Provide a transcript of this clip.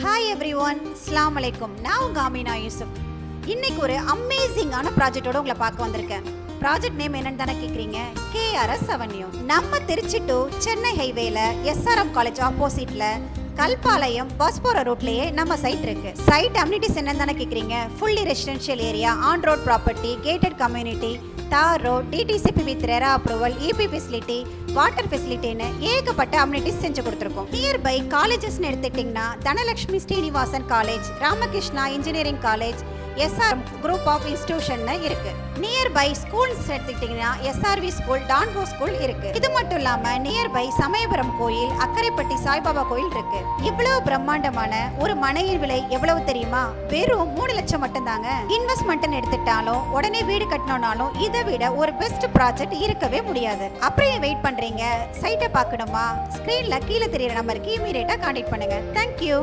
Hi every one, அஸ்ஸலாமு அலைக்கும். நான் உங்கள் அமீனா யூசுப். இன்னைக்கு ஒரு அமேசிங்கான ப்ராஜெக்டோட உங்களை பார்க்க வந்திருக்கேன். ப்ராஜெக்ட் நேம் என்னன்னு தானே கேட்குறீங்க? KRS avenue. நம்ம திருச்சி டு சென்னை ஹைவேல SRM காலேஜ் ஆப்போசிட்ல கல்பாளையம் பஸ் போகிற ரூட்லேயே நம்ம சைட் இருக்கு. சைட் அம்யூனிட்டிஸ் என்னன்னு தானே கேட்குறீங்க? Fully residential area, on road property, gated community, tar road, DTCP with RERA approval, EB facility, water ஃபெசிலிட்டின்னு ஏகப்பட்ட அம்யூனிட்டிஸ் செஞ்சு கொடுத்துருக்கோம். நியர்பை காலேஜஸ்ன்னு எடுத்துக்கிட்டிங்கன்னா Dhanalakshmi Srinivasan college, Ramakrishna engineering college, SRM group of institution இருக்கு. நியர்பை ஸ்கூல்ஸ் எடுத்துக்கிட்டிங்கன்னா SRV ஸ்கூல், டான்போ ஸ்கூல் இருக்கு. இது மட்டும் இல்லாம நியர்பை சமயபுரம் கோயில், அக்கரைப்பட்டி சாய்பாபா கோயில் இருக்கு. இவ்வளவு பிரம்மாண்டமான ஒரு மனையின் விலை எவ்வளவு தெரியுமா? வெறும் 3 லட்சம் மட்டும் தாங்க. இன்வெஸ்ட்மெண்ட் எடுத்துட்டாலும் உடனே வீடு கட்டணும்னாலும் இதை விட ஒரு பெஸ்ட் ப்ராஜெக்ட் இருக்கவே முடியாது. அப்புறம் வெயிட் பண்றீங்க? சைட்டை பார்க்கணுமா? ஸ்கிரீன்ல கீழே தெரியுற நம்பருக்கு இமீடியட்டா கான்டாக்ட் பண்ணுங்க. தேங்க்யூ.